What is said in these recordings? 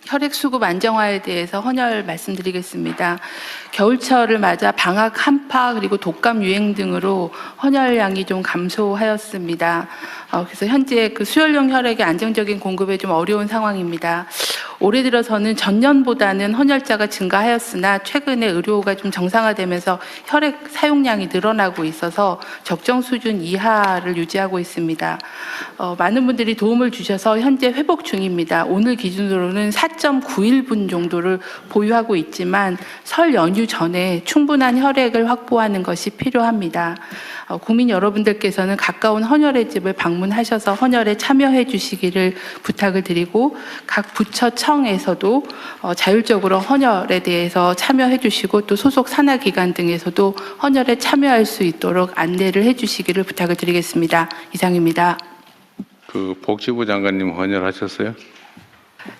혈액수급 안정화에 대해서 헌혈 말씀드리겠습니다. 겨울철을 맞아 방학 한파 그리고 독감 유행 등으로 헌혈량이 좀 감소하였습니다. 그래서 현재 그 수혈용 혈액의 안정적인 공급에 좀 어려운 상황입니다. 올해 들어서는 전년보다는 헌혈자가 증가하였으나 최근에 의료가 좀 정상화되면서 혈액 사용량이 늘어나고 있어서 적정 수준 이하를 유지하고 있습니다. 많은 분들이 도움을 주셔서 현재 회복 중입니다. 오늘 기준으로는 4.91분 정도를 보유하고 있지만 설 연휴 전에 충분한 혈액을 확보하는 것이 필요합니다. 국민 여러분들께서는 가까운 헌혈의 집을 방문하셔서 헌혈에 참여해 주시기를 부탁을 드리고 각 부처청에서도 자율적으로 헌혈에 대해서 참여해 주시고 또 소속 산하기관 등에서도 헌혈에 참여할 수 있도록 안내를 해 주시기를 부탁을 드리겠습니다. 이상입니다. 그 복지부 장관님 헌혈하셨어요?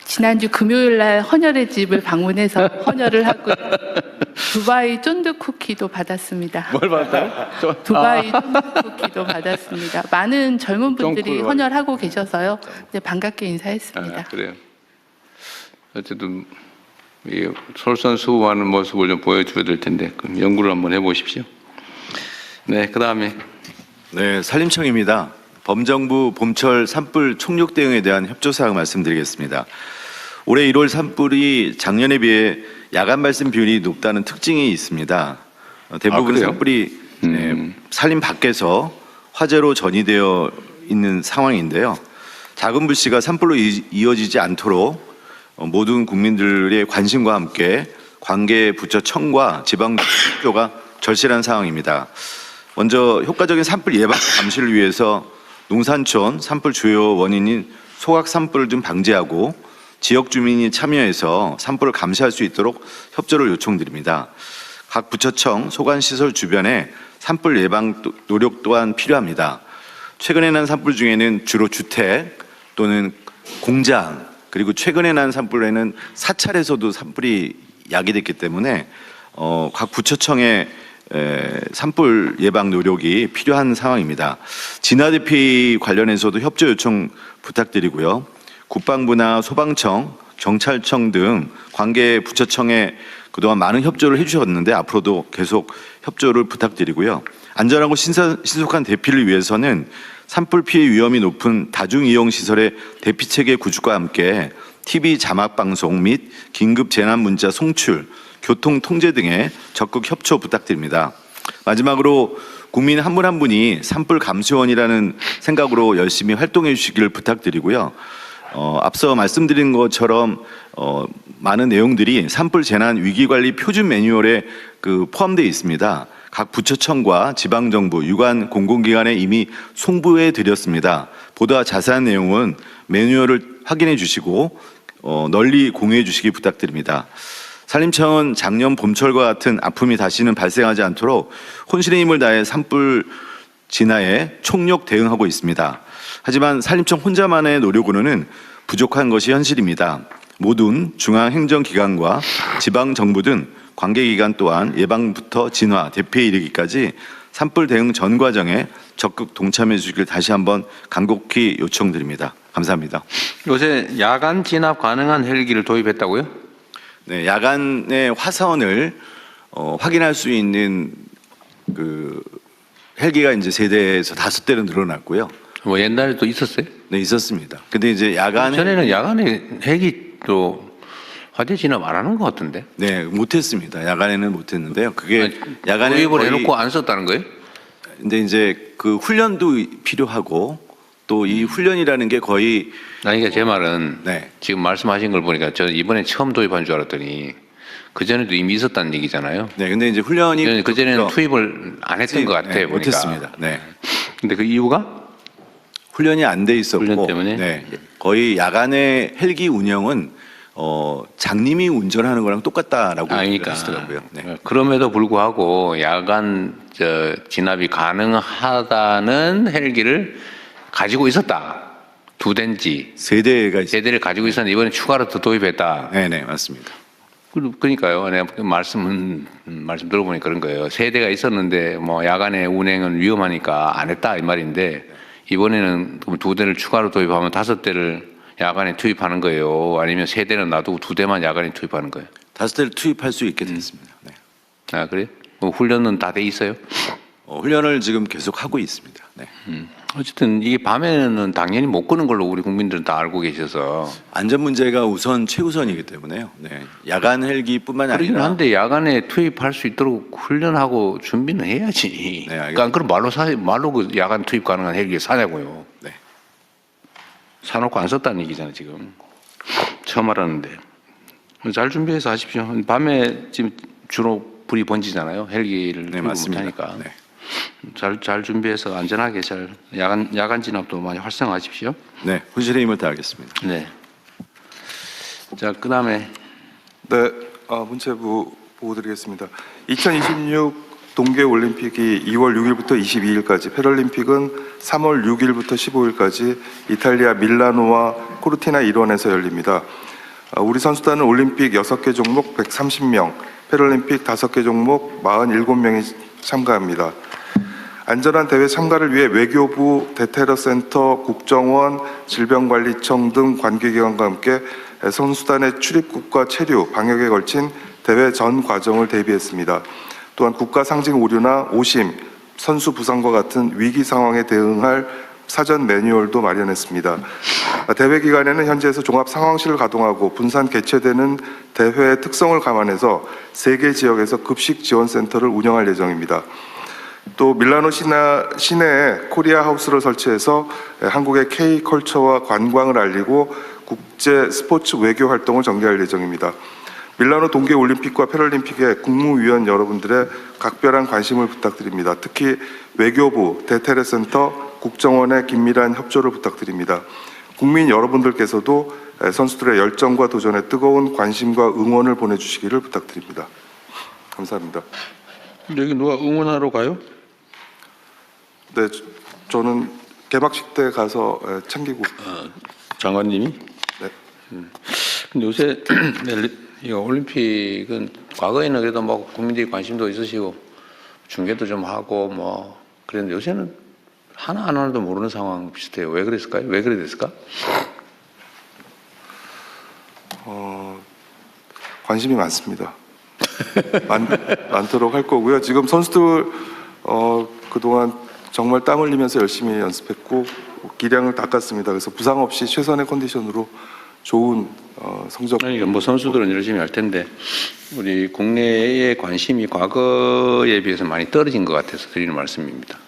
지난주 금요일 날 헌혈의 집을 방문해서 헌혈을 하고요. 두바이 쫀득 쿠키도 받았습니다. 뭘 받았다요? 두바이 쫀득 쿠키도 받았습니다. 많은 젊은 분들이 쫑쿠를 헌혈하고 계셔서요. 네, 반갑게 인사했습니다. 그래요. 어쨌든 이 솔선수범하는 모습을 좀 보여줘야 될 텐데 그럼 연구를 한번 해보십시오. 네, 그 다음에 네, 산림청입니다. 범정부 봄철 산불 총력 대응에 대한 협조사항 말씀드리겠습니다. 올해 1월 산불이 작년에 비해 야간 발생 비율이 높다는 특징이 있습니다. 대부분 그래요? 산불이 산림 밖에서 화재로 전이되어 있는 상황인데요. 작은 불씨가 산불로 이어지지 않도록 모든 국민들의 관심과 함께 관계 부처청과 지방정부가 절실한 상황입니다. 먼저 효과적인 산불 예방 감시를 위해서 농산촌 산불 주요 원인인 소각 산불을 좀 방지하고 지역 주민이 참여해서 산불을 감시할 수 있도록 협조를 요청드립니다. 각 부처청 소관시설 주변에 산불 예방 노력 또한 필요합니다. 최근에 난 산불 중에는 주로 주택 또는 공장 그리고 최근에 난 산불에는 사찰에서도 산불이 야기됐기 때문에 각 부처청의 산불 예방 노력이 필요한 상황입니다. 진화 대피 관련해서도 협조 요청 부탁드리고요. 국방부나 소방청, 경찰청 등 관계 부처청에 그동안 많은 협조를 해주셨는데 앞으로도 계속 협조를 부탁드리고요. 안전하고 신속한 대피를 위해서는 산불 피해 위험이 높은 다중이용시설의 대피체계 구축과 함께 TV 자막 방송 및 긴급 재난 문자 송출, 교통 통제 등의 적극 협조 부탁드립니다. 마지막으로 국민 한 분 한 분이 산불 감시원이라는 생각으로 열심히 활동해 주시기를 부탁드리고요. 앞서 말씀드린 것처럼 많은 내용들이 산불 재난 위기관리 표준 매뉴얼에 포함되어 있습니다. 각 부처청과 지방정부, 유관 공공기관에 이미 송부해 드렸습니다. 보다 자세한 내용은 매뉴얼을 확인해 주시고 널리 공유해 주시기 부탁드립니다. 산림청은 작년 봄철과 같은 아픔이 다시는 발생하지 않도록 혼신의 힘을 다해 산불 진화에 총력 대응하고 있습니다. 하지만 산림청 혼자만의 노력으로는 부족한 것이 현실입니다. 모든 중앙행정기관과 지방정부 등 관계기관 또한 예방부터 진화, 대피에 이르기까지 산불 대응 전 과정에 적극 동참해 주시길 다시 한번 간곡히 요청드립니다. 감사합니다. 요새 야간 진압 가능한 헬기를 도입했다고요? 네, 야간에 화선을 확인할 수 있는 헬기가 이제 3대에서 5대로 늘어났고요. 뭐 옛날에도 있었어요? 네, 있었습니다. 근데 이제 전에는 야간에 헬기도 화재 진압 안 하는 것 같은데? 네, 못했습니다. 야간에는 못했는데요. 그게 야간에 도입을 해놓고 안 썼다는 거예요? 근데 이제 그 훈련도 필요하고 또 이 훈련이라는 게 거의 그러니까 제 말은 네. 지금 말씀하신 걸 보니까 저는 이번에 처음 도입한 줄 알았더니 그 전에도 이미 있었다는 얘기잖아요. 네, 근데 이제 훈련이 그 전에는 투입을 안 했던 것 같아요. 네, 보니까. 못했습니다. 네. 근데 그 이유가 훈련이 안 돼 있었고 훈련 때문에? 네, 거의 야간에 헬기 운영은 장님이 운전하는 거랑 똑같다라고 그러니까 하시더라고요. 네. 그럼에도 불구하고 야간 진압이 가능하다는 헬기를 가지고 있었다. 2대인지 3대가 있습니다. 3대를 가지고 있었는데 이번에 추가로 더 도입했다. 네, 네, 맞습니다. 그러니까요. 내가 말씀 들어보니까 그런 거예요. 3대가 있었는데 뭐 야간에 운행은 위험하니까 안 했다 이 말인데 이번에는 2대를 추가로 도입하면 5대를 야간에 투입하는 거예요? 아니면 3대는 놔두고 2대만 야간에 투입하는 거예요? 5대를 투입할 수 있게 됐습니다. 네. 아, 그래요? 훈련은 다 돼 있어요? 훈련을 지금 계속 하고 있습니다. 네. 어쨌든 이게 밤에는 당연히 못 끄는 걸로 우리 국민들은 다 알고 계셔서. 안전 문제가 최우선이기 때문에요. 네. 야간 헬기뿐만 그러긴 아니라 한데 야간에 투입할 수 있도록 훈련하고 준비는 해야지. 네, 알겠습니다. 그러니까 그럼 말로 그 야간 투입 가능한 헬기 사냐고요. 네. 사놓고 안 썼다는 얘기잖아요, 지금. 처음 알았는데. 잘 준비해서 하십시오. 밤에 지금 주로 불이 번지잖아요. 헬기를 네, 투입을 맞습니다. 못하니까. 네. 잘 준비해서 안전하게 잘 야간 진압도 많이 활성화하십시오. 네, 혼신의 힘을 다하겠습니다. 네. 자, 그다음에 네, 문체부 보고 드리겠습니다. 2026 동계올림픽이 2월 6일부터 22일까지, 패럴림픽은 3월 6일부터 15일까지 이탈리아 밀라노와 코르티나 일원에서 열립니다. 우리 선수단은 올림픽 6개 종목 130명, 패럴림픽 5개 종목 47명이 참가합니다. 안전한 대회 참가를 위해 외교부, 대테러센터, 국정원, 질병관리청 등 관계기관과 함께 선수단의 출입국과 체류, 방역에 걸친 대회 전 과정을 대비했습니다. 또한 국가 상징 오류나 오심, 선수 부상과 같은 위기 상황에 대응할 사전 매뉴얼도 마련했습니다. 대회 기간에는 현지에서 종합 상황실을 가동하고 분산 개최되는 대회의 특성을 감안해서 3개 지역에서 급식 지원센터를 운영할 예정입니다. 또 밀라노 시내에 코리아 하우스를 설치해서 한국의 K컬처와 관광을 알리고 국제 스포츠 외교 활동을 전개할 예정입니다. 밀라노 동계올림픽과 패럴림픽에 국무위원 여러분들의 각별한 관심을 부탁드립니다. 특히 외교부, 대테러센터, 국정원의 긴밀한 협조를 부탁드립니다. 국민 여러분들께서도 선수들의 열정과 도전에 뜨거운 관심과 응원을 보내주시기를 부탁드립니다. 감사합니다. 여기 누가 응원하러 가요? 네, 저는 개막식 때 가서 챙기고. 장관님이? 네. 근데 요새 이 올림픽은 과거에는 그래도 뭐 국민들이 관심도 있으시고 중계도 좀 하고 뭐 그랬는데 요새는 하나도 모르는 상황 비슷해요. 왜 그랬을까요? 왜 그래 됐을까? 관심이 많습니다. 많도록 할 거고요. 지금 선수들 그동안 정말 땀 흘리면서 열심히 연습했고 기량을 닦았습니다. 그래서 부상 없이 최선의 컨디션으로 좋은 성적. 아니, 뭐 선수들은 열심히 할 텐데 우리 국내의 관심이 과거에 비해서 많이 떨어진 것 같아서 드리는 말씀입니다.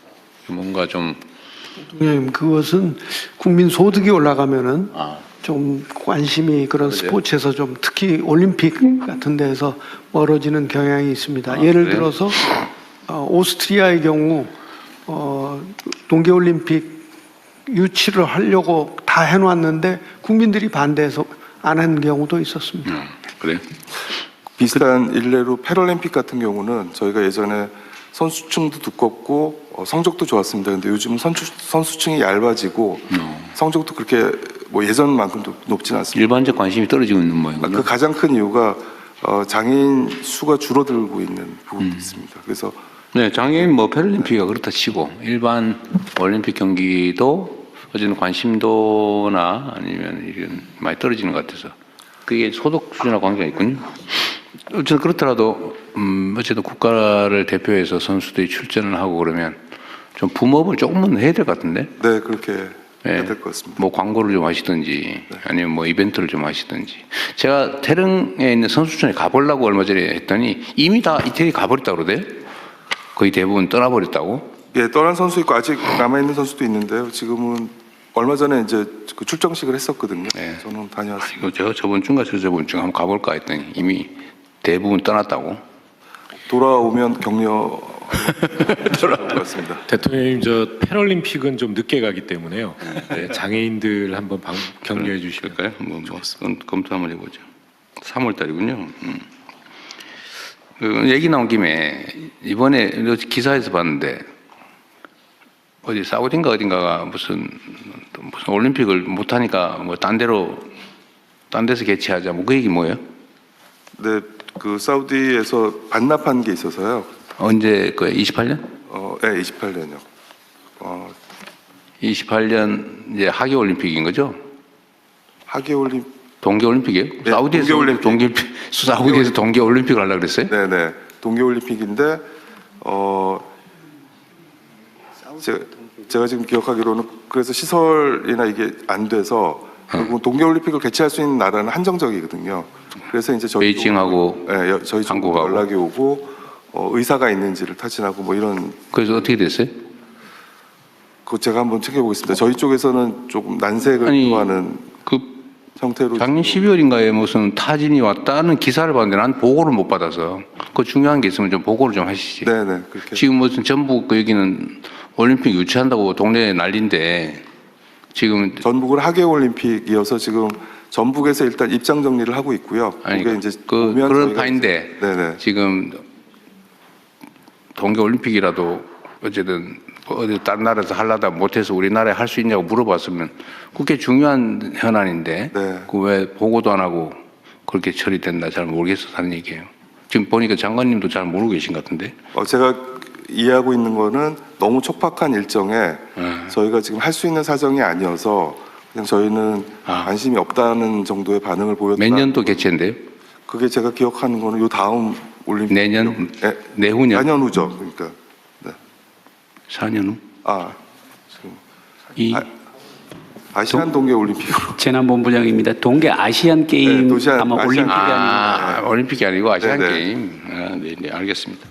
뭔가 좀 대통령님, 그것은 국민 소득이 올라가면은 아. 좀 관심이 그런 그러세요? 스포츠에서 좀 특히 올림픽 같은 데서 멀어지는 경향이 있습니다. 아, 예를 그래요? 들어서 오스트리아의 경우 동계올림픽 유치를 하려고 다 해놨는데 국민들이 반대해서 안 한 경우도 있었습니다. 그래요? 비슷한 일례로 패럴림픽 같은 경우는 저희가 예전에 선수층도 두껍고 성적도 좋았습니다. 근데 요즘은 선수층이 얇아지고 성적도 그렇게 뭐 예전만큼 높지는 않습니다. 일반적 관심이 떨어지고 있는 모양이군요. 그 가장 큰 이유가 장애인 수가 줄어들고 있는 부분도 있습니다. 그래서 네, 장애인 뭐 패럴림픽이 그렇다 치고 일반 올림픽 경기도 어쨌든 관심도나 아니면 이런 많이 떨어지는 것 같아서 그게 소득 수준하고 관계가 있군요. 어쨌든 그렇더라도 어쨌든 국가를 대표해서 선수들이 출전을 하고 그러면 좀 붐업을 조금은 해야 될 것 같은데. 네, 그렇게 네. 해야 될 것 같습니다. 뭐 광고를 좀 하시든지 아니면 뭐 이벤트를 좀 하시든지. 제가 태릉에 있는 선수촌에 가보려고 얼마 전에 했더니 이미 다 이태리 가버렸다고 그러대요. 거의 대부분 떠나버렸다고. 예, 떠난 선수 있고 아직 남아 있는 선수도 있는데요. 지금은 얼마 전에 이제 그 출정식을 했었거든요. 네. 저는 다녀왔습니다. 이거 제가 저번 주인가 저번 주에 한번 가볼까 했더니 이미 대부분 떠났다고. 돌아오면 격려 돌아올 것 같습니다. 대통령님, 저 패럴림픽은 좀 늦게 가기 때문에요. 네, 장애인들 한번 격려해 주시면. 그럴까요? 뭐 검토 한번 해보죠. 3월 달이군요. 그 얘기 나온 김에 이번에 기사에서 봤는데 어디 사우디인가 어딘가가 무슨 올림픽을 못 하니까 뭐 딴 데서 개최하자 뭐 그 얘기 뭐예요? 네, 그 사우디에서 반납한 게 있어서요. 언제 그 28년? 네, 28년요. 28년 이제 하계 올림픽인 거죠? 동계올림픽이에요? 네, 사우디에서 동계올림픽. 사우디에서 동계올림픽을 하려고 그랬어요? 네네. 동계올림픽인데 제가 지금 기억하기로는 그래서 시설이나 이게 안 돼서 결국 동계올림픽을 개최할 수 있는 나라는 한정적이거든요. 그래서 이제 저희 베이징하고 저희 쪽 한국하고. 연락이 오고 의사가 있는지를 타진하고 뭐 이런 그래서 어떻게 됐어요? 그거 제가 한번 챙겨보겠습니다. 저희 쪽에서는 조금 난색을 표하는 그 형태로 작년 지금 12월인가에 무슨 타진이 왔다는 기사를 봤는데 난 보고를 못 받아서 그 중요한 게 있으면 좀 보고를 좀 하시지. 네네 그렇게 지금 무슨 전북 그 여기는 올림픽 유치한다고 동네에 난리인데 지금 전북은 하계올림픽이어서 지금 전북에서 일단 입장 정리를 하고 있고요. 아니 그게 이제 그런 저희가 파인데 네네 지금 동계올림픽이라도 어쨌든 어디 다른 나라에서 하려다 못해서 우리나라에 할 수 있냐고 물어봤으면 그게 중요한 현안인데 네. 그 왜 보고도 안 하고 그렇게 처리된다 잘 모르겠어서 하는 얘기예요. 지금 보니까 장관님도 잘 모르고 계신 것 같은데. 제가 이해하고 있는 거는 너무 촉박한 일정에 저희가 지금 할 수 있는 사정이 아니어서 그냥 저희는 관심이 없다는 정도의 반응을 보였다. 몇 년도 개최인데요? 그게 제가 기억하는 거는 요 다음 올림픽 내년? 네, 내후년? 4년 후죠. 그러니까 4년 후? 지금 이 아시안 동계 올림픽으로 재난본부장입니다. 동계 아시안 게임 네, 아마 아시안 올림픽이 게임. 아니고 올림픽이 아니고 아시안 네네. 게임. 네, 네, 알겠습니다.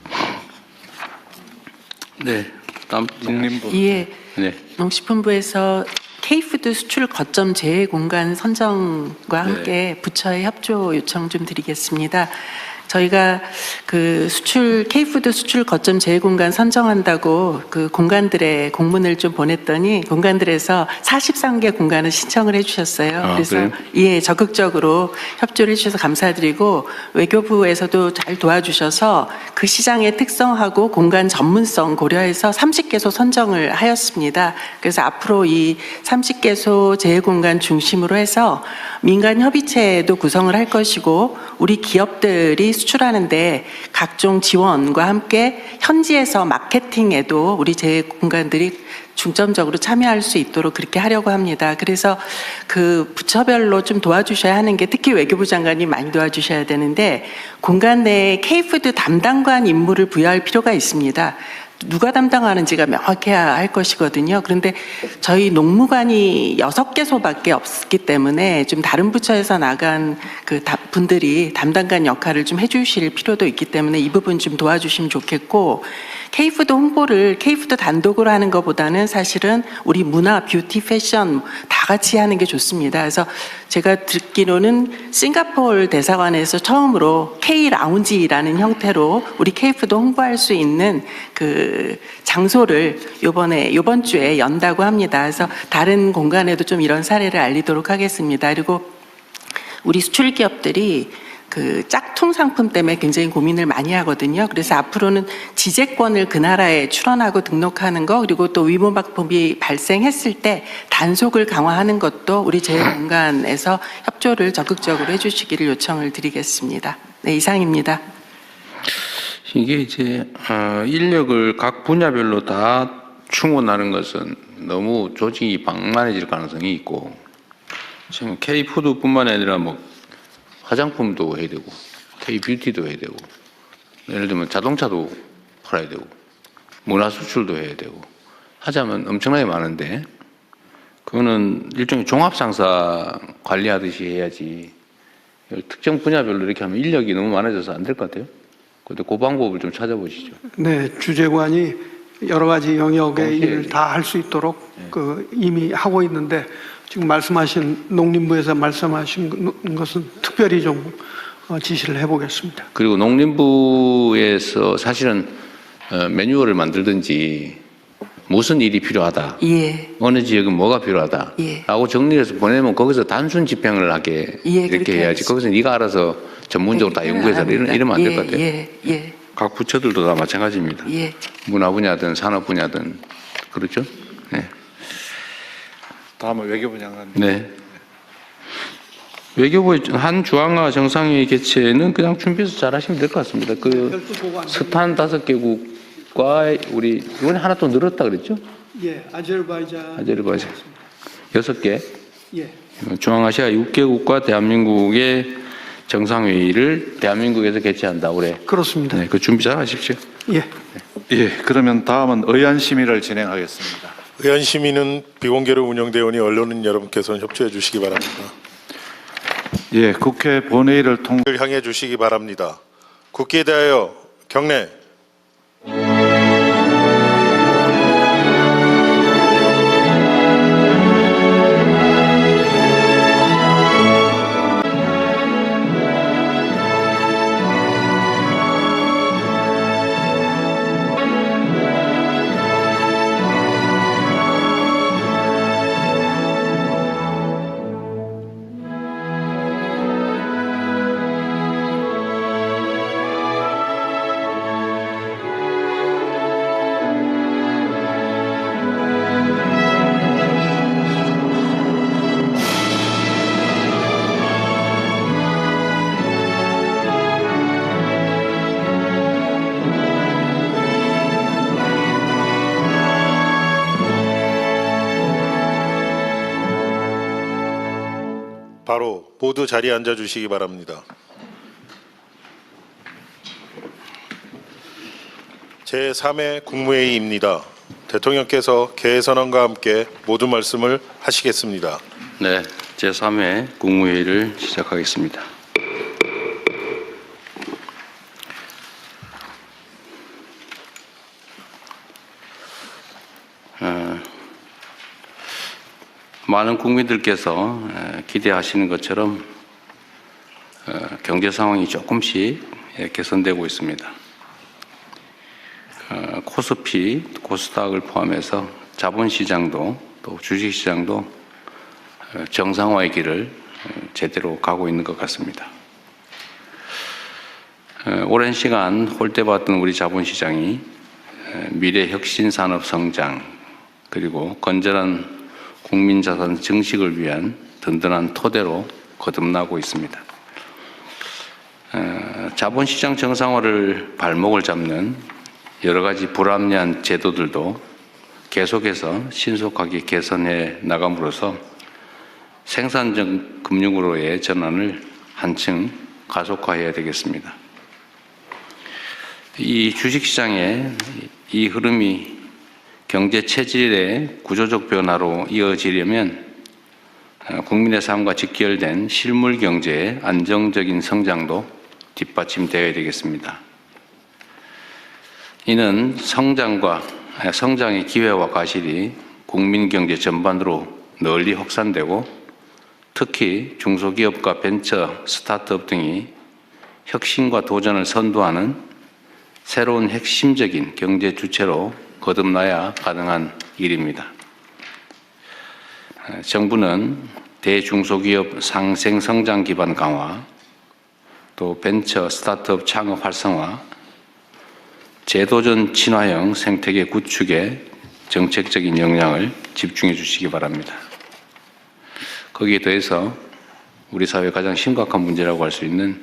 네, 다음 농림부. 예, 네. 농식품부에서 K푸드 수출 거점 제외 공간 선정과 함께 부처의 협조 요청 좀 드리겠습니다. 저희가 그 K푸드 수출 거점 제외 공간 선정한다고 그 공간들의 공문을 좀 보냈더니 공간들에서 43개 공간을 신청을 해주셨어요. 그래서 그래요? 예, 적극적으로 협조를 해주셔서 감사드리고 외교부에서도 잘 도와주셔서 그 시장의 특성하고 공간 전문성 고려해서 30개소 선정을 하였습니다. 그래서 앞으로 이 30개소 제휴공간 중심으로 해서 민간 협의체도 구성을 할 것이고 우리 기업들이 수출하는데 각종 지원과 함께 현지에서 마케팅에도 우리 제휴공간들이 중점적으로 참여할 수 있도록 그렇게 하려고 합니다. 그래서 그 부처별로 좀 도와주셔야 하는 게 특히 외교부 장관이 많이 도와주셔야 되는데 공간 내에 K푸드 담당관 임무를 부여할 필요가 있습니다. 누가 담당하는지가 명확해야 할 것이거든요. 그런데 저희 농무관이 6개소밖에 없기 때문에 좀 다른 부처에서 나간 그 분들이 담당관 역할을 좀 해주실 필요도 있기 때문에 이 부분 좀 도와주시면 좋겠고 K푸드 홍보를 K푸드 단독으로 하는 것보다는 사실은 우리 문화, 뷰티, 패션 다 같이 하는 게 좋습니다. 그래서 제가 듣기로는 싱가포르 대사관에서 처음으로 K-라운지라는 형태로 우리 K푸드 홍보할 수 있는 그 장소를 이번 주에 연다고 합니다. 그래서 다른 공간에도 좀 이런 사례를 알리도록 하겠습니다. 그리고 우리 수출 기업들이 그 짝퉁 상품 때문에 굉장히 고민을 많이 하거든요. 그래서 앞으로는 지재권을 그 나라에 출원하고 등록하는 거 그리고 또 위문박품이 발생했을 때 단속을 강화하는 것도 우리 제휴공간에서 협조를 적극적으로 해주시기를 요청을 드리겠습니다. 네, 이상입니다. 이게 이제 인력을 각 분야별로 다 충원하는 것은 너무 조직이 방만해질 가능성이 있고 지금 K푸드뿐만 아니라 뭐 화장품도 해야 되고 K뷰티도 해야 되고 예를 들면 자동차도 팔아야 되고 문화 수출도 해야 되고 하자면 엄청나게 많은데 그거는 일종의 종합상사 관리하듯이 해야지 특정 분야별로 이렇게 하면 인력이 너무 많아져서 안 될 것 같아요. 근데 그 방법을 좀 찾아보시죠. 네, 주재관이 여러 가지 영역의 동시에 일을 다 할 수 있도록 이미 하고 있는데 지금 말씀하신 농림부에서 말씀하신 것은 특별히 좀 지시를 해보겠습니다. 그리고 농림부에서 사실은 매뉴얼을 만들든지 무슨 일이 필요하다. 예. 어느 지역은 뭐가 필요하다. 예. 라고 정리해서 보내면 거기서 단순 집행을 하게 예, 이렇게 그렇게 해야지. 거기서 네가 알아서 전문적으로 다 연구해서 이러면 안 될 것 같아요. 예. 각 부처들도 다 마찬가지입니다. 예. 문화 분야든 산업 분야든 그렇죠? 네. 다음은 외교부 장관. 네. 외교부의 한 주황화 정상회의 개최는 그냥 준비해서 잘 하시면 될 것 같습니다. 그 스탄 5개국과 우리 이번에 하나 또 늘었다 그랬죠? 예, 아제르바이잔. 6개. 예. 중앙아시아 6개국과 대한민국의 정상회의를 대한민국에서 개최한다 올해. 그렇습니다. 네, 그 준비 잘 하십시오. 예. 예, 그러면 다음은 의안심의를 진행하겠습니다. 의안심의는 비공개로 운영되어 오니 언론인 여러분께서는 협조해 주시기 바랍니다. 예, 국회 본회의를 통 향해 주시기 바랍니다. 국회에 대하여 경례. 바로 모두 자리에 앉아 주시기 바랍니다. 제3회 국무회의입니다. 대통령께서 개회선언과 함께 모든 말씀을 하시겠습니다. 네, 제3회 국무회의를 시작하겠습니다. 많은 국민들께서 기대하시는 것처럼 경제 상황이 조금씩 개선되고 있습니다. 코스피, 코스닥을 포함해서 자본시장도 또 주식시장도 정상화의 길을 제대로 가고 있는 것 같습니다. 오랜 시간 홀대받던 우리 자본시장이 미래 혁신 산업 성장 그리고 건전한 국민자산 증식을 위한 든든한 토대로 거듭나고 있습니다. 자본시장 정상화를 발목을 잡는 여러 가지 불합리한 제도들도 계속해서 신속하게 개선해 나감으로써 생산적 금융으로의 전환을 한층 가속화해야 되겠습니다. 이 주식시장의 이 흐름이 경제 체질의 구조적 변화로 이어지려면 국민의 삶과 직결된 실물 경제의 안정적인 성장도 뒷받침되어야 되겠습니다. 이는 성장의 기회와 과실이 국민 경제 전반으로 널리 확산되고 특히 중소기업과 벤처, 스타트업 등이 혁신과 도전을 선도하는 새로운 핵심적인 경제 주체로 거듭나야 가능한 일입니다. 정부는 대중소기업 상생성장 기반 강화, 또 벤처 스타트업 창업 활성화, 제도전 친화형 생태계 구축에 정책적인 역량을 집중해 주시기 바랍니다. 거기에 더해서 우리 사회의 가장 심각한 문제라고 할 수 있는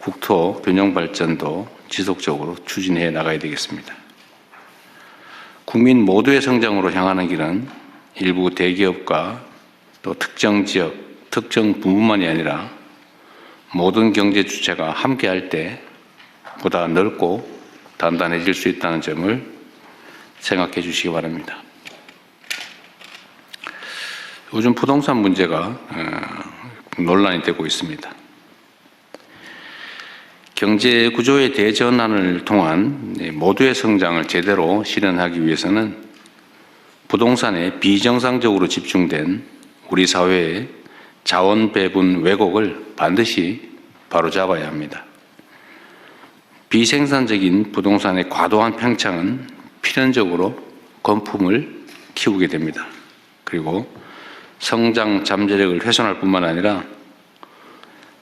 국토 균형 발전도 지속적으로 추진해 나가야 되겠습니다. 국민 모두의 성장으로 향하는 길은 일부 대기업과 또 특정 지역, 특정 부문만이 아니라 모든 경제 주체가 함께할 때 보다 넓고 단단해질 수 있다는 점을 생각해 주시기 바랍니다. 요즘 부동산 문제가 논란이 되고 있습니다. 경제 구조의 대전환을 통한 모두의 성장을 제대로 실현하기 위해서는 부동산에 비정상적으로 집중된 우리 사회의 자원 배분 왜곡을 반드시 바로잡아야 합니다. 비생산적인 부동산의 과도한 팽창은 필연적으로 건품을 키우게 됩니다. 그리고 성장 잠재력을 훼손할 뿐만 아니라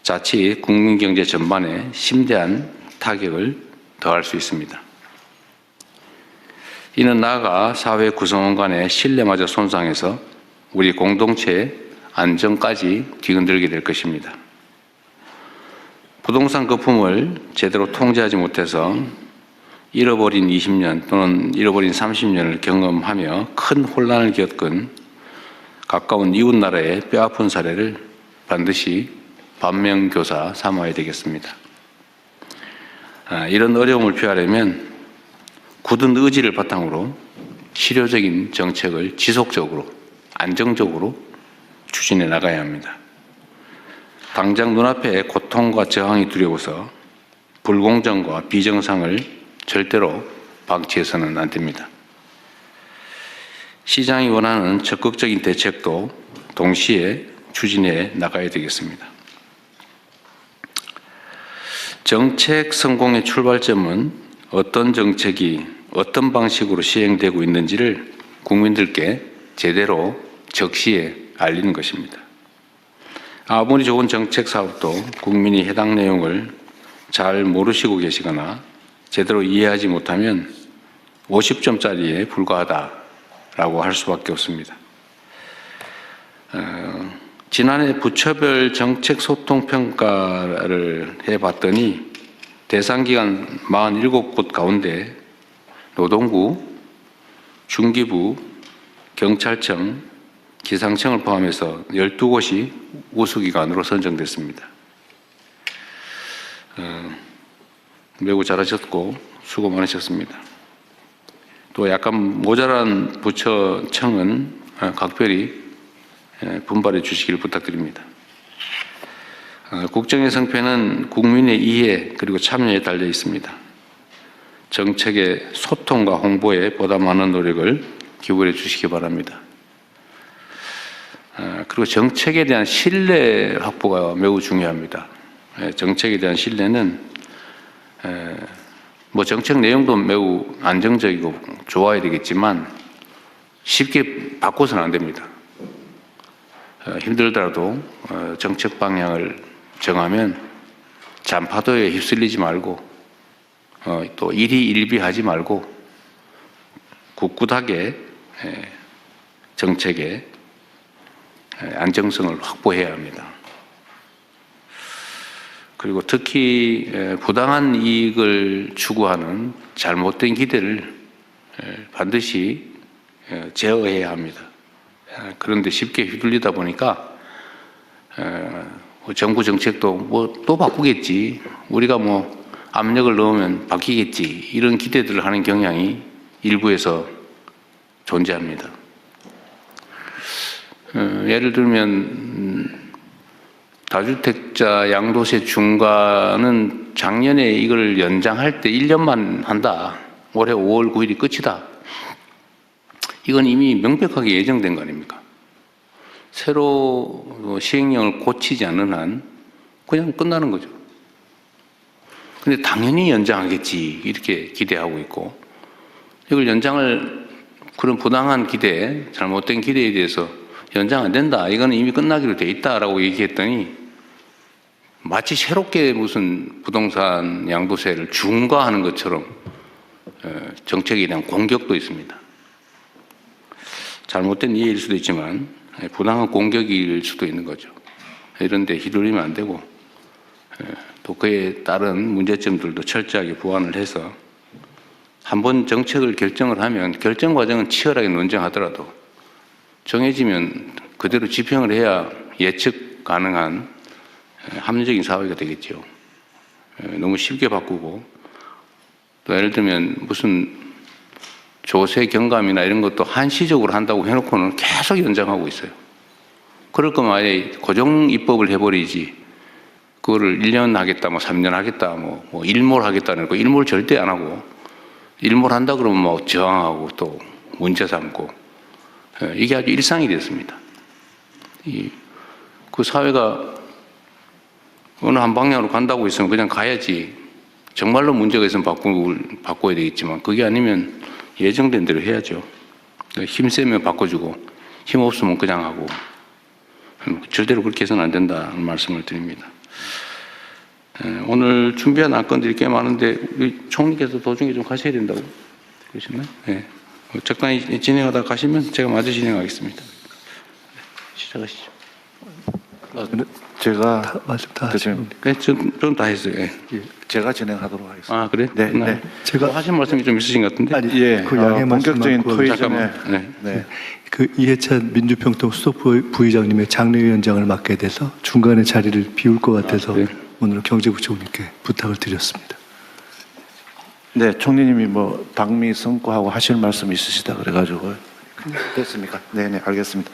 자칫 국민경제 전반에 심대한 타격을 더할 수 있습니다. 이는 나아가 사회 구성원 간의 신뢰마저 손상해서 우리 공동체의 안정까지 뒤흔들게 될 것입니다. 부동산 거품을 제대로 통제하지 못해서 잃어버린 20년 또는 잃어버린 30년을 경험하며 큰 혼란을 겪은 가까운 이웃 나라의 뼈아픈 사례를 반드시 반면교사 삼아야 되겠습니다. 이런 어려움을 피하려면 굳은 의지를 바탕으로 실효적인 정책을 지속적으로 안정적으로 추진해 나가야 합니다. 당장 눈앞에 고통과 저항이 두려워서 불공정과 비정상을 절대로 방치해서는 안 됩니다. 시장이 원하는 적극적인 대책도 동시에 추진해 나가야 되겠습니다. 정책 성공의 출발점은 어떤 정책이 어떤 방식으로 시행되고 있는지를 국민들께 제대로 적시에 알리는 것입니다. 아무리 좋은 정책 사업도 국민이 해당 내용을 잘 모르시고 계시거나 제대로 이해하지 못하면 50점짜리에 불과하다라고 할 수밖에 없습니다. 지난해 부처별 정책 소통 평가를 해봤더니 대상 기관 47곳 가운데 노동부, 중기부, 경찰청, 기상청을 포함해서 12곳이 우수기관으로 선정됐습니다. 매우 잘하셨고 수고 많으셨습니다. 또 약간 모자란 부처청은 각별히 분발해 주시길 부탁드립니다. 국정의 성패는 국민의 이해 그리고 참여에 달려 있습니다. 정책의 소통과 홍보에 보다 많은 노력을 기울여 주시기 바랍니다. 그리고 정책에 대한 신뢰 확보가 매우 중요합니다. 정책에 대한 신뢰는 뭐 정책 내용도 매우 안정적이고 좋아야 되겠지만 쉽게 바꿔서는 안 됩니다. 힘들더라도 정책 방향을 정하면 잔파도에 휩쓸리지 말고 또 일희일비하지 말고 굳굳하게 정책의 안정성을 확보해야 합니다. 그리고 특히 부당한 이익을 추구하는 잘못된 기대를 반드시 제어해야 합니다. 그런데 쉽게 휘둘리다 보니까 정부 정책도 뭐 또 바꾸겠지, 우리가 뭐 압력을 넣으면 바뀌겠지, 이런 기대들을 하는 경향이 일부에서 존재합니다. 예를 들면 다주택자 양도세 중과는 작년에 이걸 연장할 때 1년만 한다. 올해 5월 9일이 끝이다. 이건 이미 명백하게 예정된 거 아닙니까? 새로 시행령을 고치지 않는 한 그냥 끝나는 거죠. 근데 당연히 연장하겠지 이렇게 기대하고 있고, 이걸 연장을, 그런 부당한 기대, 잘못된 기대에 대해서 연장 안 된다, 이거는 이미 끝나기로 돼 있다라고 얘기했더니 마치 새롭게 무슨 부동산 양도세를 중과하는 것처럼 정책에 대한 공격도 있습니다. 잘못된 이해일 수도 있지만 부당한 공격일 수도 있는 거죠. 이런 데 휘둘리면 안 되고, 또 그에 따른 문제점들도 철저하게 보완을 해서 한번 정책을 결정을 하면 결정 과정은 치열하게 논쟁하더라도 정해지면 그대로 집행을 해야 예측 가능한 합리적인 사회가 되겠죠. 너무 쉽게 바꾸고, 또 예를 들면 무슨 조세 경감이나 이런 것도 한시적으로 한다고 해놓고는 계속 연장하고 있어요. 그럴 거면 아예 고정 입법을 해버리지, 그거를 1년 하겠다, 뭐 3년 하겠다, 뭐 일몰 하겠다는 거, 일몰 절대 안 하고, 일몰 한다 그러면 뭐 저항하고 또 문제 삼고, 이게 아주 일상이 됐습니다. 그 사회가 어느 한 방향으로 간다고 했으면 그냥 가야지. 정말로 문제가 있으면 바꿔야 되겠지만, 그게 아니면 예정된 대로 해야죠. 힘 세면 바꿔주고 힘 없으면 그냥 하고, 절대로 그렇게 해서는 안 된다는 말씀을 드립니다. 오늘 준비한 안건들이 꽤 많은데 우리 총리께서 도중에 좀 가셔야 된다고 그러셨나요? 네. 적당히 진행하다 가시면 제가 마저 진행하겠습니다. 시작하시죠. 제가 말씀 다 지금 좀 다 했어요. 예. 제가 진행하도록 하겠습니다. 아 그래? 네, 네. 제가 하신 말씀이 좀 있으신 것 같은데. 아니 예, 그 양해 본격적인 말씀만 토의 잠깐만. 전에 네. 네. 그 이해찬 민주평통 수석 부의장님의 장례위원장을 맡게 돼서 중간에 자리를 비울 것 같아서 그래요? 오늘 경제부총리께 부탁을 드렸습니다. 네, 총리님이 뭐 방미 선고하고 하실 말씀 있으시다 그래가지고 됐습니까? 네, 네, 알겠습니다.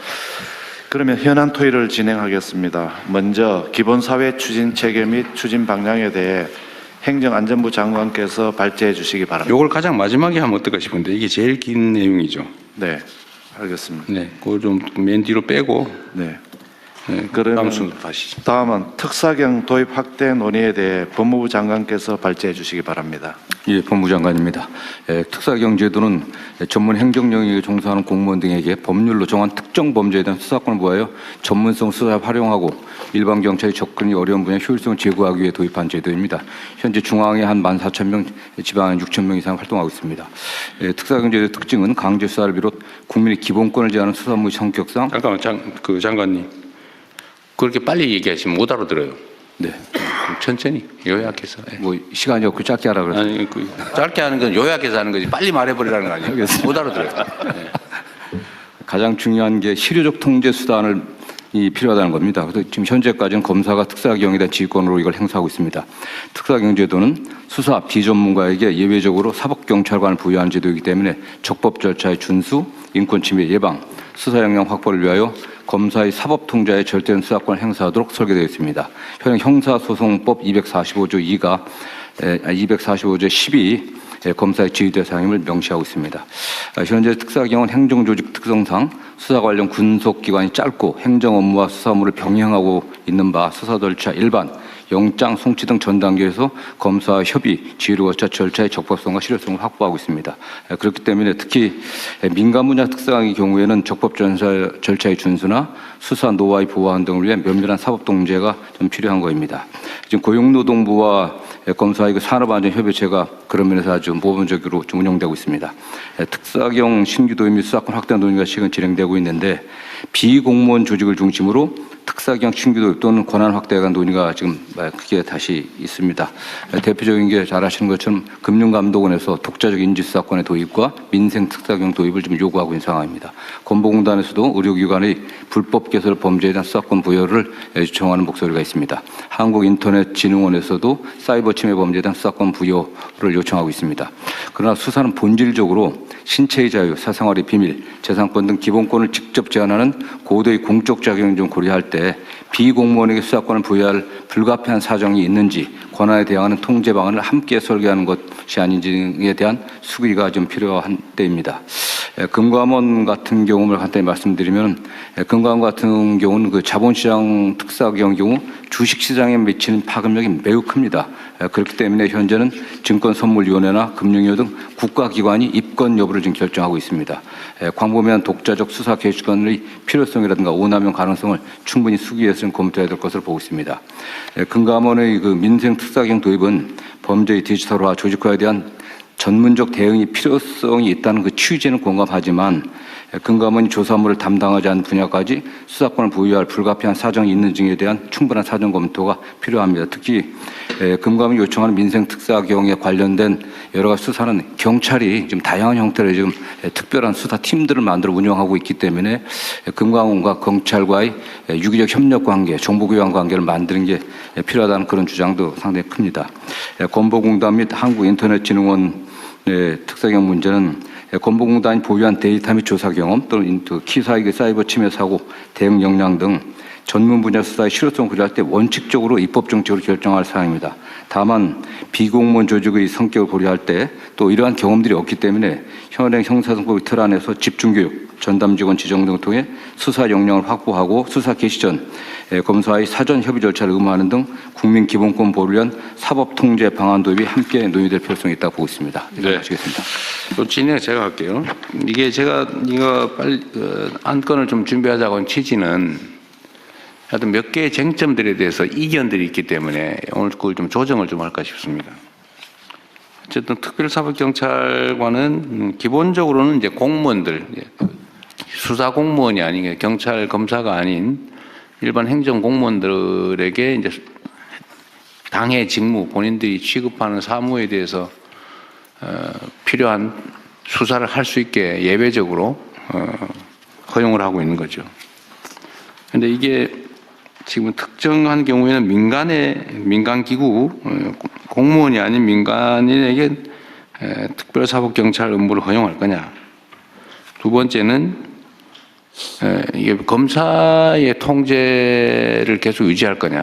그러면 현안 토의를 진행하겠습니다. 먼저 기본사회 추진 체계 및 추진 방향에 대해 행정안전부 장관께서 발제해 주시기 바랍니다. 요걸 가장 마지막에 하면 어떨까 싶은데 이게 제일 긴 내용이죠. 네, 알겠습니다. 네, 그걸 좀 맨 뒤로 빼고. 네. 네, 그러면 다음 순서 가시죠. 다음은 특사경 도입 확대 논의에 대해 법무부 장관께서 발제해 주시기 바랍니다. 예, 법무장관입니다. 특사경 제도는 전문 행정 영역에 종사하는 공무원 등에게 법률로 정한 특정 범죄에 대한 수사권을 부하여 전문성 수사에 활용하고 일반 경찰이 접근이 어려운 분야 효율성을 제고하기 위해 도입한 제도입니다. 현재 중앙에 한 14,000명, 지방에 6,000명 이상 활동하고 있습니다. 특사경 제도의 특징은 강제 수사를 비롯 국민의 기본권을 제한하는 수사무의 성격상. 잠깐만, 장관님. 그렇게 빨리 얘기하시면 못 알아들어요. 네. 천천히 요약해서. 네. 뭐 시간이 없고 짧게 하라 그래서. 아니, 짧게 하는 건 요약해서 하는 거지. 빨리 말해버리라는 거 아니에요? 못 알아들어요. 네. 가장 중요한 게 실효적 통제 수단을 필요하다는 겁니다. 그래서 지금 현재까지는 검사가 특사경에 대한 지휘권으로 이걸 행사하고 있습니다. 특사경 제도는 수사 비전문가에게 예외적으로 사법경찰관을 부여하는 제도이기 때문에 적법 절차의 준수, 인권 침해 예방, 수사 역량 확보를 위하여 검사의 사법 통제에 절대적인 수사권을 행사하도록 설계되어 있습니다. 현행 형사소송법 245조 2가 245조 10이 검사의 지휘 대상임을 명시하고 있습니다. 현재 특사경은 행정조직 특성상 수사 관련 군속기간이 짧고 행정 업무와 수사 업무를 병행하고 있는 바 수사 절차 일반, 영장, 송치 등 전 단계에서 검사와 협의, 지휘를 거쳐 절차의 적법성과 실효성을 확보하고 있습니다. 그렇기 때문에 특히 민간 분야 특사경의 경우에는 적법 절차의 준수나 수사 노하우의 보완 등을 위해 면밀한 사법 통제가 좀 필요한 것입니다. 지금 고용노동부와 검사의 산업안전협의체가 그런 면에서 아주 모범적으로 좀 운영되고 있습니다. 특사경 신규 도입 및 수사권 확대 논의가 지금 진행되고 있는데 비공무원 조직을 중심으로 특사경 신규 도입 또는 권한 확대에 관한 논의가 지금 크게 다시 있습니다. 대표적인 게 잘 아시는 것처럼 금융감독원에서 독자적 인지수사권의 도입과 민생 특사경 도입을 좀 요구하고 있는 상황입니다. 건보공단에서도 의료기관의 불법 개설 범죄에 대한 수사권 부여를 요청하는 목소리가 있습니다. 한국인터넷진흥원에서도 사이버 침해 범죄에 대한 수사권 부여를 요청하고 있습니다. 그러나 수사는 본질적으로 신체의 자유, 사생활의 비밀, 재산권 등 기본권을 직접 제한하는 고도의 공적 작용을 좀 고려할 때 비공무원에게 수사권을 부여할 불가피한 사정이 있는지 권한에 대항하는 통제 방안을 함께 설계하는 것이 아닌지에 대한 수기가 좀 필요한 때입니다. 금감원 같은 경우를 간단히 말씀드리면 금감원 같은 경우는 그 자본시장 특사경 경우 주식시장에 미치는 파급력이 매우 큽니다. 그렇기 때문에 현재는 증권선물위원회나 금융위원 등 국가기관이 입건 여부를 지금 결정하고 있습니다. 광범위한 독자적 수사 개시권의 필요성이라든가 오남용 가능성을 충분히 수기해서 검토해야 될 것으로 보고 있습니다. 금감원의 그 민생 특사경 도입은 범죄의 디지털화, 조직화에 대한 전문적 대응이 필요성이 있다는 그 취지는 공감하지만 금감원이 조사물을 담당하지 않은 분야까지 수사권을 부여할 불가피한 사정이 있는지에 대한 충분한 사정 검토가 필요합니다. 특히 금감원이 요청하는 민생 특사경에 관련된 여러 가지 수사는 경찰이 지금 다양한 형태로 지금 특별한 수사 팀들을 만들어 운영하고 있기 때문에 금감원과 경찰과의 유기적 협력 관계, 정보 교환 관계를 만드는 게 필요하다는 그런 주장도 상당히 큽니다. 건보공단 및 한국인터넷진흥원 특사경 문제는 건보공단이 보유한 데이터 및 조사 경험 또는 키사익의 사이버 침해 사고, 대응 역량 등 전문 분야 수사의 실효성을 고려할 때 원칙적으로 입법 정책으로 결정할 사항입니다. 다만 비공무원 조직의 성격을 고려할 때 또 이러한 경험들이 없기 때문에 현행 형사소송법의 틀 안에서 집중교육, 전담직원 지정 등을 통해 수사 역량을 확보하고 수사 개시 전 검사의 사전 협의 절차를 의무화하는 등 국민 기본권 보호를 위한 사법 통제 방안 도입이 함께 논의될 필요성이 있다고 보고 있습니다. 네. 마치겠습니다. 또 진행 제가 할게요. 이게 제가 이거 빨리 안건을 좀 준비하자고 한 취지는 하여튼 몇 개의 쟁점들에 대해서 이견들이 있기 때문에 오늘 그걸 좀 조정을 좀 할까 싶습니다. 어쨌든 특별사법경찰관은 기본적으로는 이제 공무원들, 수사 공무원이 아닌 경찰 검사가 아닌 일반 행정 공무원들에게 이제 당의 직무, 본인들이 취급하는 사무에 대해서 필요한 수사를 할 수 있게 예외적으로 허용을 하고 있는 거죠. 그런데 이게 지금 특정한 경우에는 민간기구, 공무원이 아닌 민간인에게 특별사법경찰 업무를 허용할 거냐. 두 번째는 이게 검사의 통제를 계속 유지할 거냐.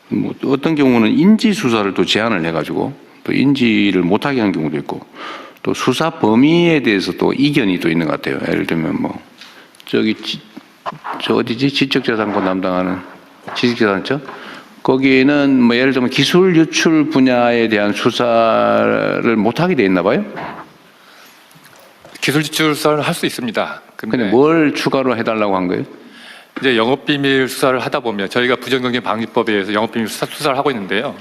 뭐 어떤 경우는 인지 수사를 또 제한을 해가지고 또 인지를 못하게 하는 경우도 있고 또 수사 범위에 대해서 또 이견이 또 있는 것 같아요. 예를 들면 뭐 저 어디지 지적재산권 담당하는 지식재산처 거기는 뭐 예를 들면 기술 유출 분야에 대한 수사를 못하게 돼 있나 봐요. 기술 유출 수사를 할 수 있습니다. 근데 뭘 추가로 해달라고 한 거예요? 이제 영업비밀 수사를 하다 보면 저희가 부정경쟁 방지법에 의해서 영업비밀 수사를 하고 있는데요.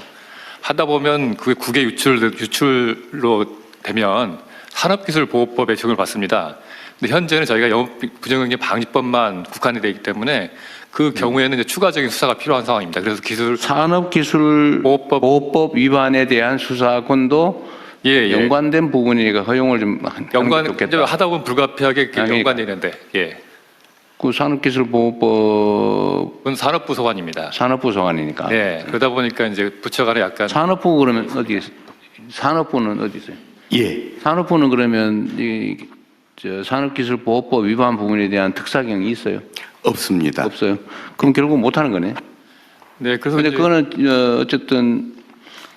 하다 보면 그게 국외 유출로 되면 산업기술보호법에 적용을 받습니다. 근데 현재는 저희가 부정경쟁 방지법만 국한이 되어 있기 때문에 그 경우에는 이제 추가적인 수사가 필요한 상황입니다. 그래서 산업기술보호법 위반에 대한 수사권도 연관된 부분이니까 허용을 좀 하다 보면 불가피하게 연관되는데 그 산업기술보호법은 산업부 소관입니다. 산업부 소관이니까. 네. 그러다 보니까 이제 부처 간에 약간 산업부 그러면 어디 산업부는 어디 있어요? 예. 산업부는 그러면 산업기술보호법 위반 부분에 대한 특사경이 있어요? 없습니다. 없어요. 그럼 결국 못 하는 거네. 네. 그래서 근데 그거는 어쨌든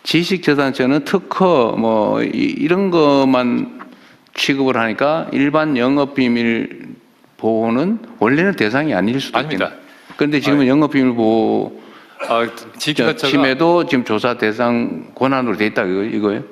지식재산권은 특허 뭐 이런 것만 취급을 하니까 일반 영업비밀 보호는 원래는 대상이 아닐 수도 있습니다. 그런데 지금은 영업비밀 보호 침해도 지금 조사 대상 권한으로 돼 있다 이거예요?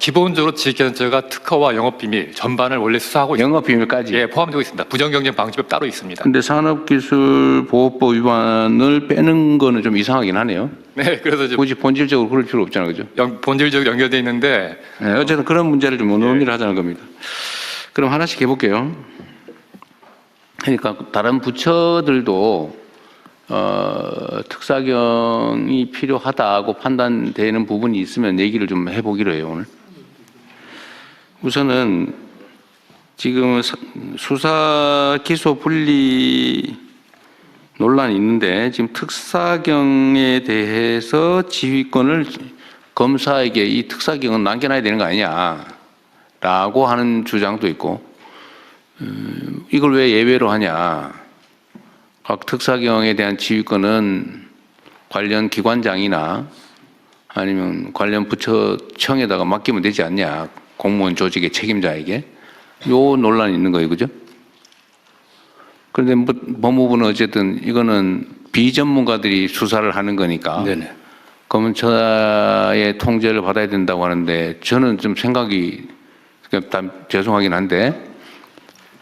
기본적으로 지식재산처가 특허와 영업비밀 전반을 원래 수사하고 영업비밀까지 포함되고 있습니다. 부정경쟁 방지법 따로 있습니다. 근데 산업기술보호법 위반을 빼는 거는 좀 이상하긴 하네요. 네, 그래서 이제 굳이 본질적으로 그럴 필요 없잖아요, 그죠? 본질적으로 연결돼 있는데 어쨌든 그런 문제를 좀 논의를 하자는 겁니다. 그럼 하나씩 해볼게요. 그러니까 다른 부처들도 특사경이 필요하다고 판단되는 부분이 있으면 얘기를 좀 해보기로 해요, 오늘. 우선은 지금 수사 기소 분리 논란이 있는데 지금 특사경에 대해서 지휘권을 검사에게 이 특사경은 남겨놔야 되는 거 아니냐라고 하는 주장도 있고 이걸 왜 예외로 하냐. 각 특사경에 대한 지휘권은 관련 기관장이나 아니면 관련 부처청에다가 맡기면 되지 않냐. 공무원 조직의 책임자에게. 요 논란이 있는 거예요. 그죠? 그런데 법무부는 어쨌든 이거는 비전문가들이 수사를 하는 거니까 네네. 검찰의 통제를 받아야 된다고 하는데 저는 좀 생각이 죄송하긴 한데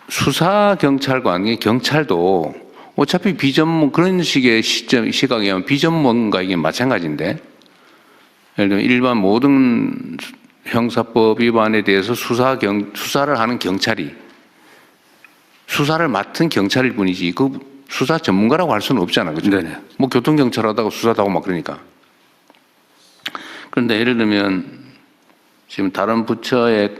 수사경찰관, 경찰도 어차피 그런 식의 시각이면 비전문가이긴 마찬가지인데 예를 들면 일반 모든 형사법 위반에 대해서 수사를 하는 경찰이 수사를 맡은 경찰일 뿐이지 그 수사 전문가라고 할 수는 없잖아. 그죠? 네네. 뭐 교통경찰 하다가 수사도 하고 막 그러니까. 그런데 예를 들면 지금 다른 부처의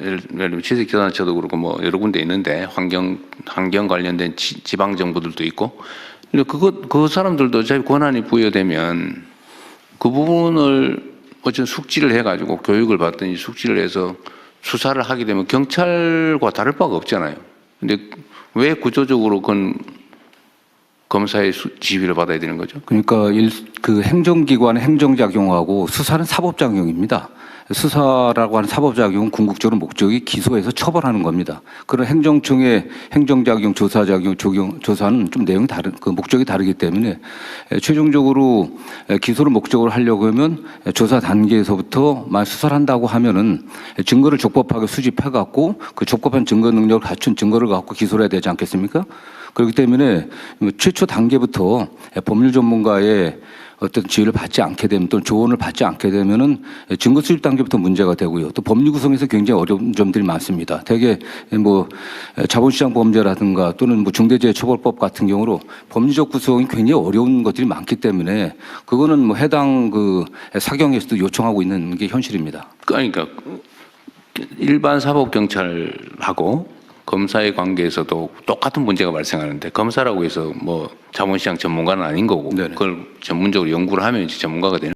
예를 들면 지식재산처도 그렇고 뭐 여러 군데 있는데 환경 관련된 지방 정부들도 있고 그 사람들도 어차피 권한이 부여되면 그 부분을 어쨌든 숙지를 해가지고 교육을 받든지 숙지를 해서 수사를 하게 되면 경찰과 다를 바가 없잖아요. 근데 왜 구조적으로 그건 검사의 지휘를 받아야 되는 거죠? 그러니까 그 행정기관의 행정작용하고 수사는 사법작용입니다. 수사라고 하는 사법작용은 궁극적으로 목적이 기소해서 처벌하는 겁니다. 그런 행정청의 행정작용, 조사작용, 조사는 좀 내용이 그 목적이 다르기 때문에 최종적으로 기소를 목적으로 하려고 하면 조사 단계에서부터 수사를 한다고 하면은 증거를 적법하게 수집해갖고 그 적법한 증거 능력을 갖춘 증거를 갖고 기소를 해야 되지 않겠습니까? 그렇기 때문에 최초 단계부터 법률 전문가의 어떤 지휘를 받지 않게 되면 또는 조언을 받지 않게 되면은 증거 수집 단계부터 문제가 되고요. 또 법리 구성에서 굉장히 어려운 점들이 많습니다. 대개 뭐 자본시장 범죄라든가 또는 뭐 중대재해처벌법 같은 경우로 법리적 구성이 굉장히 어려운 것들이 많기 때문에 그거는 뭐 해당 그 사경에서도 요청하고 있는 게 현실입니다. 그러니까 일반 사법 경찰하고 검사의 관계에서도 똑같은 문제가 발생하는데 검사라고 해서 뭐 자본시장 전문가는 아닌 거고 네네. 그걸 전문적으로 연구를 하면 이제 전문가가 되는.